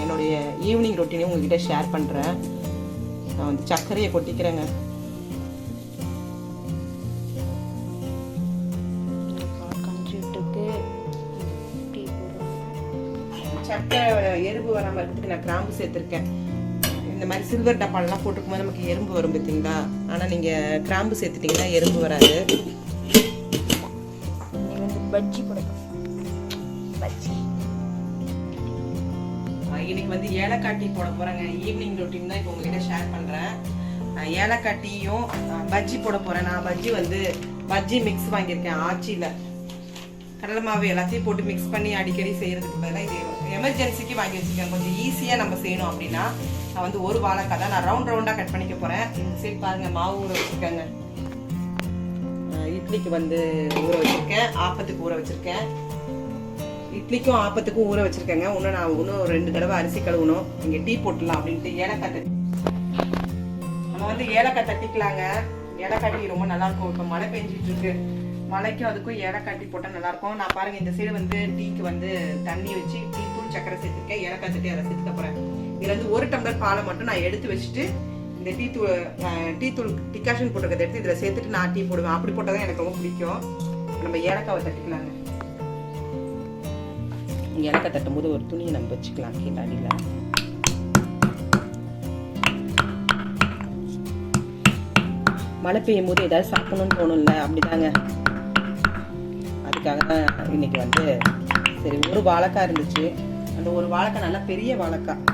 என்னுடைய ஈவினிங் ரொட்டீனையும் உங்ககிட்ட ஷேர் பண்ணுறேன். நான் வந்து சர்க்கரையை கொட்டிக்கிறேங்க. சக்கரை எறும்பு வராமல் இருக்கிறதுக்கு நான் கிராம்பு சேர்த்துருக்கேன். இந்த மாதிரி சில்வர் டப்பாலெலாம் போட்டுக்கும் போது நமக்கு எறும்பு வரும் பார்த்தீங்களா. ஆனால் நீங்கள் கிராம்பு சேர்த்துட்டிங்கன்னா எறும்பு வராது. பஜ்ஜி போடணும். பஜ்ஜி இன்னைக்கு வந்து ஏலக்காய் டீ போட போகிறேங்க. ஈவினிங் ரொட்டீன் தான் இப்போ உங்ககிட்ட ஷேர் பண்ணுறேன். ஏலக்காய் டீயும் பஜ்ஜி போட போகிறேன். நான் பஜ்ஜி மிக்ஸ் வாங்கியிருக்கேன். ஆச்சியில் கடலை மாவு எல்லாத்தையும் போட்டு மிக்ஸ் பண்ணி அடிக்கடி செய்கிறதுக்கு பதிலாக இது எமர்ஜென்சிக்கு வாங்கி வச்சுருக்கேன். கொஞ்சம் ஈஸியாக நம்ம செய்யணும் அப்படின்னா நான் வந்து ஒரு வாழைக்காய் தான் நான் ரவுண்டாக கட் பண்ணிக்க போகிறேன். இந்த சைடு பாருங்கள், மாவு ஊற வச்சுருக்கேங்க. இட்லிக்கு வந்து ஊற வச்சுருக்கேன், ஆப்பத்துக்கு ஊற வச்சுருக்கேன். இட்லிக்கும் ஆப்பத்துக்கும் ஊற வச்சுருக்கேங்க. நான் இன்னும் 2 தடவை அரிசி கழுவணும். இங்கே டீ போட்டுடலாம் அப்படின்ட்டு ஏலக்காய் தட்டி நம்ம வந்து ஏலக்காய் தட்டிக்கலாங்க. ஏலக்காய் டீ ரொம்ப நல்லாயிருக்கும். இப்போ மழை பெஞ்சிட்டு இருக்கு. மலைக்கும் அதுக்கும் ஏலக்காய் டீ போட்டால் நல்லாயிருக்கும். நான் பாருங்கள் இந்த சைடு வந்து டீக்கு வந்து தண்ணி வச்சு டீ தூள் சக்கரை சேர்த்துருக்கேன். ஏலக்காய் தட்டி அதை சேர்த்துக்க போகிறேன். இதில் வந்து 1 டம்ளர் பாலை மட்டும் நான் எடுத்து வச்சுட்டு இந்த டீ தூள் டிகாஷன் போட்டுருக்கதை எடுத்து இதில் சேர்த்துட்டு நான் டீ போடுவேன். அப்படி போட்டால் தான் எனக்கு ரொம்ப பிடிக்கும். நம்ம ஏலக்காவை தட்டிக்கலாங்க. ஏலக்காய் தட்டும் போது ஒரு துணியை நம்ம வச்சுக்கலாம் கீழே அடியில். மழை பெய்யும் போது ஏதாவது சாப்பிடணும்னு தோணும்ல, அப்படிதாங்க. அதுக்காக தான் இன்னைக்கு வந்து சரி ஒரு வாழைக்காய் இருந்துச்சு. அந்த ஒரு வாழைக்காய் நல்லா பெரிய வாழைக்காய்.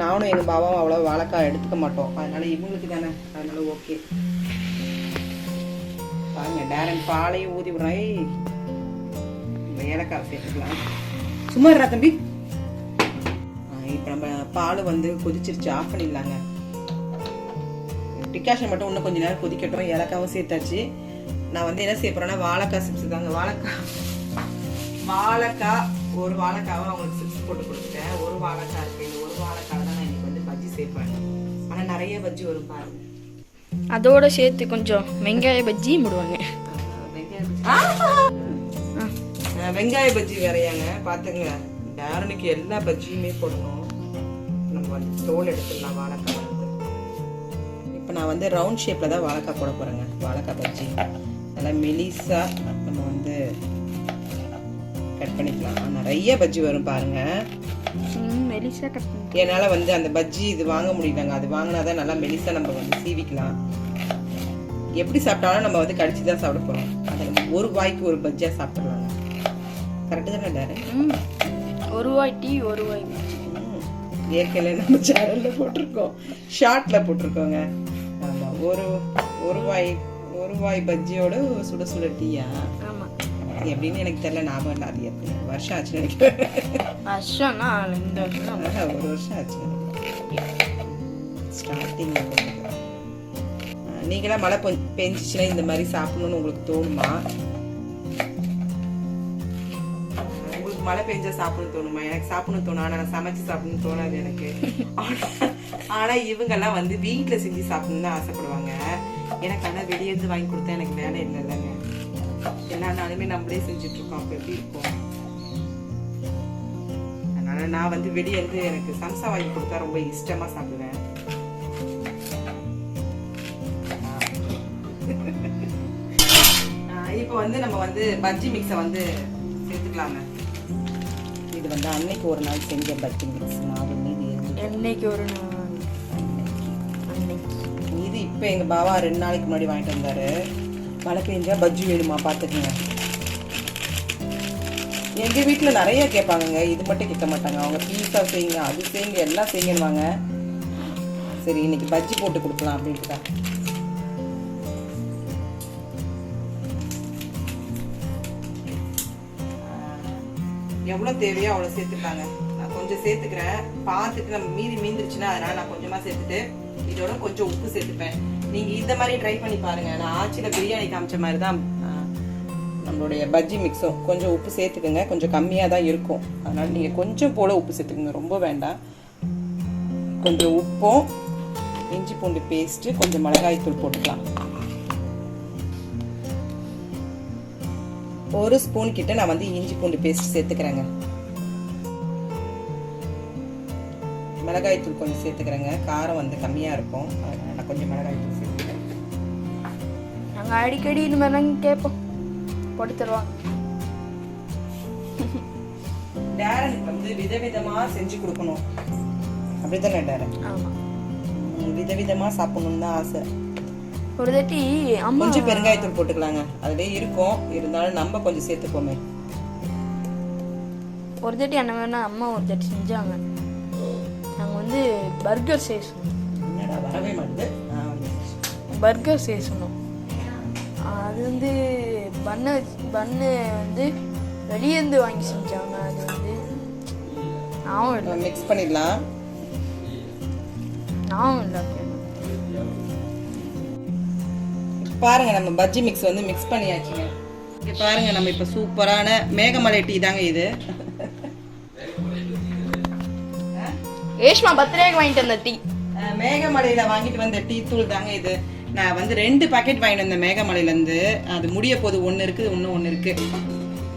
நானும் எங்கள் பாபாவும் அவ்வளோ வாழைக்காய் எடுத்துக்க மாட்டோம். அதனால இவங்களுக்கு தானே, அதனால ஓகே. பாருங்க டேரன் பாலையும் ஊதி விடுறேன். இந்த ஏலக்காய் சேர்த்துக்கலாம். சும்மா இருடா தம்பி. இப்போ நம்ம பால் வந்து கொதிச்சிருச்சு, ஆஃப் பண்ணிடலாங்க. டிகாஷன் மட்டும் இன்னும் கொஞ்சம் நேரம் கொதிக்கட்டும். ஏலக்காவும் சேர்த்தாச்சு. நான் வந்து என்ன செய்ய போறேன்னா வாழைக்காய் சிப்ஸ் தாங்க. வாழைக்காய் ஒரு வாழைக்காவை அவங்களுக்கு சிப்ஸ் போட்டு கொடுத்துட்டேன். ஒரு வாழைக்காய் இருக்கு. இந்த ஒரு வாழைக்காய் தான் நான் இன்னைக்கு வந்து பஜ்ஜி சேர்ப்பேன். ஆனால் நிறைய பஜ்ஜி வரும் பாருங்க. அதோட சேர்த்து கொஞ்சம் வெங்காய பஜ்ஜி முடுவாங்க. வெங்காய பஜ்ஜி வேறையாங்க. பார்த்துங்க, டேரனுக்கு எல்லா பஜ்ஜியுமே போடணும். நம்ம வந்து தோல் எடுத்துடலாம் வாழைக்காய் வந்து. இப்போ நான் வந்து ரவுண்ட் ஷேப்பில் தான் வாழைக்காய் போட போகிறேங்க. வாழைக்காய் பஜ்ஜி நல்லா மெலிசாக நம்ம வந்து கட் பண்ணிக்கலாம். நிறைய பஜ்ஜி வரும் பாருங்க. மெலிசாக கட் பண்ணி என்னால் வந்து அந்த பஜ்ஜி இது வாங்க முடியலங்க. அது வாங்கினா தான் நல்லா மெலிசாக நம்ம வந்து சீவிக்கலாம். எப்படி சாப்பிட்டாலும் நம்ம வந்து கடிச்சு தான் சாப்பிட போகிறோம். அதை நம்ம ஒரு வாய்க்கு ஒரு பஜ்ஜியாக சாப்பிட்றலாங்க. கரெக்டு தானே டேரன்? ஒரு வாய் டீ ஒரு வாய் ஏற்கனவே நம்ம சேனலில் போட்டிருக்கோம், ஷார்ட்டில் போட்டிருக்கோங்க. ஆமாம், ஒரு வாய் பஜ்ஜியோட சுட சுட டீயா? ஆமாம். அது எப்படின்னு எனக்கு தெரியல, ஞாபகம் இல்லை. அது எப்படி வருஷம் ஆச்சுன்னு நினைக்கிறேன். வருஷம்னா இந்த வருஷம் 1 வருஷம் ஆச்சு ஸ்டார்டிங்கில் போட்டிருக்கேன். நீங்களாம் மழை பெஞ்சிச்சுன்னா இந்த மாதிரி சாப்பிடணும்னு உங்களுக்கு தோணுமா? மழை பெஞ்சா சாப்பிடணும்னு தோணுமா? எனக்கு சாப்பிடணும்னு தோணும். ஆனால் நான் சமைச்சு சாப்பிடணும்னு தோணாது எனக்கு. ஆனால் இவங்கெல்லாம் வந்து வீட்டில் செஞ்சு சாப்பிடணும்னு தான் ஆசைப்படுவாங்க. எனக்கு ஆனால் வெளியேருந்து வாங்கி கொடுத்தா எனக்கு வேலை இல்லை இல்லைங்க. எல்லா நாளுமே நம்மளே செஞ்சுட்டு இருக்கோம். அப்போ எப்படி இருக்கும்? அதனால நான் வந்து வெளியேருந்து எனக்கு சம்சா வாங்கி கொடுத்தா ரொம்ப இஷ்டமாக சாப்பிடுவேன். இப்போ வந்து நம்ம வந்து பஜ்ஜி மிக்ஸை வந்து சேர்த்துக்கலாங்க. இது வந்து அன்னைக்கு ஒரு நாள் செஞ்ச பஜ்ஜி மிக்ஸ். என்னைக்கு ஒரு நாள் இது இப்போ எங்கள் பாவா 2 நாளைக்கு முன்னாடி வாங்கிட்டு வந்தாரு. மழை பெஞ்சா பஜ்ஜி வேணுமா பார்த்துக்குங்க. எங்கள் வீட்டில் நிறைய கேட்பாங்கங்க, இது மட்டும் கேட்க மாட்டாங்க. அவங்க பீஸா செய்யுங்க, அது செய்யுங்க, எல்லாம் செய்யுங்கன்னுவாங்க. சரி இன்னைக்கு பஜ்ஜி போட்டு கொடுக்கலாம் அப்படின்ட்டு தான். எவ்வளோ தேவையோ அவ்வளோ சேர்த்துக்காங்க. நான் கொஞ்சம் சேர்த்துக்கிறேன். பார்த்துட்டு நம்ம மீந்துருச்சுன்னா அதனால் நான் கொஞ்சமாக சேர்த்துட்டு இதோட கொஞ்சம் உப்பு சேர்த்துப்பேன். நீங்கள் இந்த மாதிரி ட்ரை பண்ணி பாருங்கள். நான் ஆச்சியில் பிரியாணி காமிச்ச மாதிரி தான் நம்மளுடைய பஜ்ஜி மிக்ஸும். கொஞ்சம் உப்பு சேர்த்துக்குங்க. கொஞ்சம் கம்மியாக தான் இருக்கும். அதனால் நீங்கள் கொஞ்சம் போல் உப்பு சேர்த்துக்குங்க, ரொம்ப வேண்டாம். கொஞ்சம் உப்பும் இஞ்சி பூண்டு பேஸ்ட்டு, கொஞ்சம் மிளகாய் தூள் போட்டுக்கலாம். 1 ஸ்பூன் கிட்ட நான் வந்து இஞ்சி பூண்டு பேஸ்ட் சேர்த்துக்கிறேங்க. மிளகாய் தூள் கொஞ்சம் சேர்த்துக்கிறேங்க. காரம் வந்து கம்மியா இருக்கும், அதனால நான் கொஞ்சம் மிளகாய் தூள் சேர்த்துக்கிறேன். நாங்கள் அடிக்கடி இந்த மாதிரிலாம் கேட்போம், போட்டு தருவாங்க. டேரனுக்கு வந்து விதவிதமா செஞ்சு கொடுக்கணும், அப்படித்தானே டேரன்? ஆமாம், விதவிதமா சாப்பிடணும்னு தான் ஆசை. ஒரு தாட்டி அம்மா கொஞ்சம் பெருங்காயத்தூள் போட்டுக்கலாங்க, அதுவே இருக்கும், இருந்தாலும் நம்ம கொஞ்சம் சேர்த்துக்கோமே. ஒரு தாட்டி என்ன வேணா அம்மா ஒரு தாட்டி செஞ்சாங்க. நாங்கள் வந்து பர்கர் செய்ய சொன்னோம். என்னடா வரவே மாட்டேது. பர்கர் செய்ய சொன்னோம். அது வந்து பன்னு வந்து வெளியேந்து வாங்கி செஞ்சாங்க. அது வந்து நாவும் இல்லை, மிக்ஸ் பண்ணிடலாம். நாவும் இல்லை. பாருங்க நம்ம பஜ்ஜி மிக்ஸ் வந்து மிக்ஸ் பண்ணியாச்சுங்க. இங்க பாருங்க நம்ம இப்ப சூப்பரான மேகமலை டீ தாங்க இது. ஏஷ்மா பர்த்டேக்கு வாங்கிட்டு வந்த டீ, மேகமலையில வாங்கிட்டு வந்த டீ தூள் தாங்க இது. நான் வந்து 2 பாக்கெட் வாங்கிட்டு வந்தேன் மேகமலையில இருந்து. அது முடிய போது, ஒன்னு இருக்கு, இன்னும் ஒன்னு இருக்கு.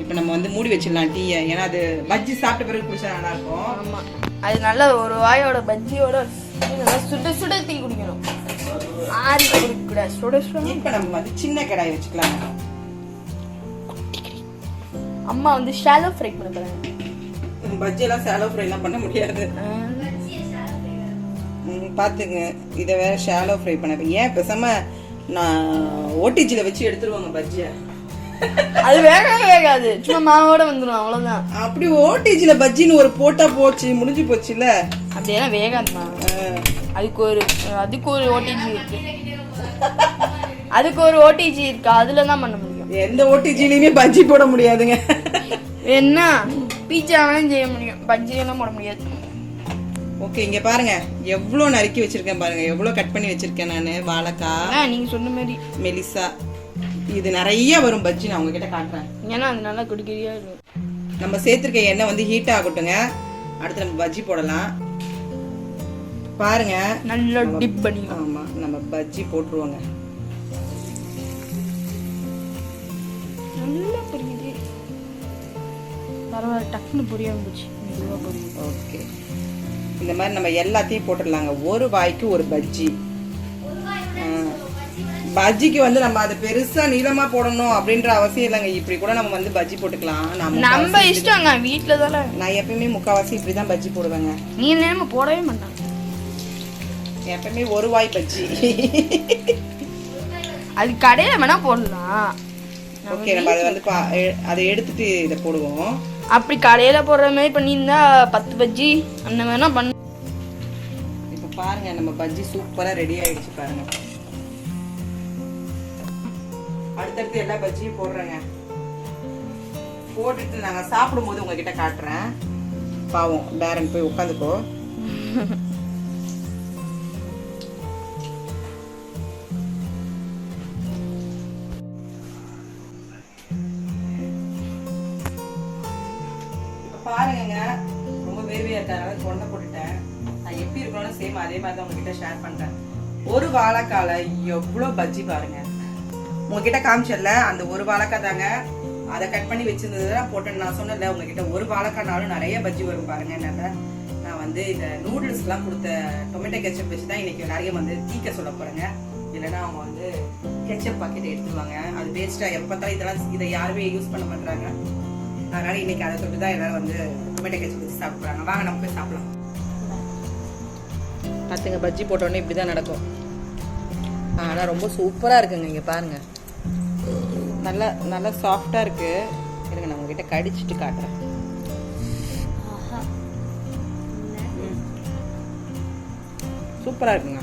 இப்ப நம்ம வந்து மூடி வச்சிடலாம் டீயை, ஏன்னா அது பஜ்ஜி சாப்பிட்ட பிறகு குடிச்சா நல்லா இருக்கும். ஆமா, அது நல்ல ஒரு வாயோட பஜ்ஜியோட நல்லா சுட சுட டீ குடிக்கணும், ஆறி குடிக்க கூடாது, சுட சுட. இப்ப நம்ம வந்து சின்ன கடாய் வச்சுக்கலாம். அம்மா வந்து ஷாலோ ஃப்ரை பண்ண போறாங்க. பஜ்ஜி எல்லாம் ஷாலோ ஃப்ரை எல்லாம் பண்ண முடியாது, பாத்துங்க. இதை வேற ஷாலோ ஃப்ரை பண்ண, ஏன் பேசாம நான் ஓடிஜில வச்சு எடுத்துருவாங்க பஜ்ஜிய. அது வேகாது, சும்மா மாவோட வந்துடும், அவ்வளவுதான். அப்படி ஓடிஜில பஜ்ஜின்னு ஒரு போட்டா போச்சு, முடிஞ்சு போச்சுல. அப்படியெல்லாம் வேகாதுமா, அதுக்கு ஒரு ஓடிஜி இருக்கு, அதுக்கு ஒரு ஓடிஜி இருக்கு, அதுல தான் பண்ண முடியும். எந்த ஓடிஜிலயுமே பஜ்ஜி போட முடியாதுங்க. என்ன பீட்சா வேணாலும் செய்ய முடியும், பஜ்ஜி எல்லாம் போட முடியாது. ஓகே, இங்க பாருங்க எவ்வளவு நறுக்கி வச்சிருக்கேன் பாருங்க, எவ்வளவு கட் பண்ணி வச்சிருக்கேன் நானு. வாழைக்காய் நீங்க சொன்ன மாதிரி மெலிசா, இது நிறைய வரும் பஜ்ஜி. நான் உங்ககிட்ட காட்டுறேன், ஏன்னா அது நல்லா குடிக்கிறியா இருக்கும். நம்ம சேர்த்திருக்க எண்ணெய் வந்து ஹீட் ஆகட்டுங்க. அடுத்து நம்ம பஜ்ஜி போடலாம். பாருங்க நல்லா டிப் பண்ணி. ஆமா, நம்ம பஜ்ஜி போட்டுருவோங்க. நல்லா புரியுது, பரவாயில்ல, டக்குன்னு புரிய வந்துச்சு. ஓகே, இந்த மாதிரி நம்ம எல்லாத்தையும் போட்டுடலாங்க. ஒரு வாய்க்கு ஒரு பஜ்ஜி. பஜ்ஜிக்கு வந்து நம்ம அதை பெருசா நீளமா போடணும் அப்படின்ற அவசியம் இல்லைங்க. இப்படி கூட நம்ம வந்து பஜ்ஜி போட்டுக்கலாம். நம்ம இஷ்டங்க, வீட்டுல தானே. நான் எப்பயுமே முக்காவாசி இப்படிதான் பஜ்ஜி போடுவேங்க. நீ நேரமா போடவே மாட்டாங்க, எப்பயுமே ஒரு வாய் பஜ்ஜி. அது கடையில வேணா போடலாம். ஓகே, நம்ம அதை வந்து அதை எடுத்துட்டு இதை போடுவோம். அப்படி கடையில போடுற மாதிரி பண்ணியிருந்தா 10 பஜ்ஜி அந்த வேணா பண்ண. இப்ப பாருங்க நம்ம பஜ்ஜி சூப்பரா ரெடி ஆயிடுச்சு பாருங்க. அடுத்தடுத்து எல்லா பஜ்ஜியும் போடுறேங்க. போட்டுட்டு நாங்க சாப்பிடும் போது உங்ககிட்ட காட்டுறேன். பாவம் டேரன் போய் உட்காந்துக்கோ. பாருங்க, ரொம்ப வேர்வையா இருக்காங்க, கொண்டை போட்டுட்டேன். நான் எப்படி இருக்கணும்னு சேம் அதே மாதிரி தான் உங்ககிட்ட ஷேர் பண்றேன். ஒரு வாழைக்கால எவ்வளவு பஜ்ஜி பாருங்க. உங்ககிட்ட காமிச்சல அந்த ஒரு வாழைக்காய் தாங்க, அதை கட் பண்ணி வச்சிருந்ததுதான் போட்டேன். நான் சொன்னல உங்ககிட்ட ஒரு வாழைக்காய்னாலும் நிறைய பஜ்ஜி வரும் பாருங்க. நான் வந்து இந்த நூடுல்ஸ் எல்லாம் கொடுத்த டொமேட்டோ கெச்சப் வச்சுதான் இன்னைக்கு நிறைய வந்து தீக்க சொல்ல போறேங்க. இல்லைன்னா அவங்க வந்து கெச்சப் பாக்கெட் எடுத்துருவாங்க, அது வேஸ்டா. எப்ப பார்த்தாலும் இதை யாருமே யூஸ் பண்ண மாட்டாங்க. அதனால இன்னைக்கு அதை தொட்டு தான் எல்லாரும் வந்து டொமேட்டோ கெச்சப் வச்சு சாப்பிடுறாங்க. வாங்க நம்ம போய் சாப்பிடலாம். பார்த்துங்க, பஜ்ஜி போட்டோடனே இப்படிதான் நடக்கும். ஆனால் ரொம்ப சூப்பராக இருக்குங்க. இங்கே பாருங்க, நல்லா நல்லா சாஃப்டாக இருக்கு. இருங்க, நான் உங்ககிட்ட கடிச்சிட்டு காட்டுறேன். சூப்பராக இருக்குங்க.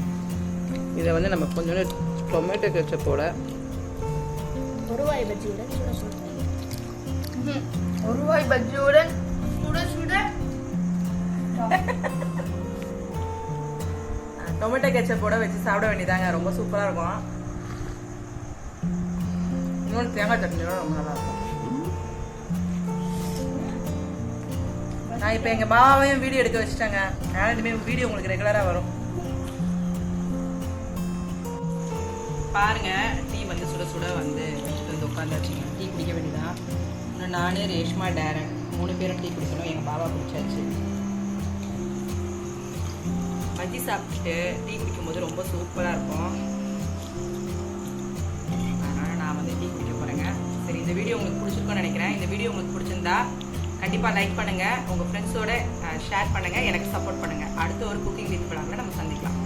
இதை வந்து நம்ம கொஞ்சோண்டு டொமேட்டோ கெச்சப்போட ஒரு வாய் பஜ்ஜியோட சுட சுட, ஒரு வாய் பஜ்ஜியோட சுட சுட டொமேட்டோ கெச்சப்போட வச்சு சாப்பிட வேண்டியதாங்க. ரொம்ப சூப்பராக இருக்கும். இன்னொன்று தேங்காய் சட்னியோட ரொம்ப நல்லா இருக்கும். நான் இப்போ எங்கள் பாபாவையும் வீடியோ எடுக்க வச்சுட்டாங்க. அதனால இனிமேல் வீடியோ உங்களுக்கு ரெகுலராக வரும். பாருங்க, டீ வந்து சுட சுட வந்து வச்சுட்டு வந்து உட்காந்தாச்சுங்க. டீ குடிக்க வேண்டியதான். ஒன்று நான், ரேஷ்மா, டேரன் 3 பேரும் டீ குடிக்கணும். எங்கள் பாபா குடிச்சாச்சு. பஜ்ஜி சாப்பிட்டுட்டு டீ குடிக்கும்போது ரொம்ப சூப்பராக இருக்கும். அதனால் நான் வந்து டீ குடிக்க போகிறேங்க. சரி, இந்த வீடியோ உங்களுக்கு பிடிச்சிருக்குன்னு நினைக்கிறேன். இந்த வீடியோ உங்களுக்கு பிடிச்சிருந்தா கண்டிப்பாக லைக் பண்ணுங்கள், உங்கள் ஃப்ரெண்ட்ஸோட ஷேர் பண்ணுங்கள், எனக்கு சப்போர்ட் பண்ணுங்கள். அடுத்த ஒரு குக்கிங் வித் vlogல நம்ம சந்திக்கலாம்.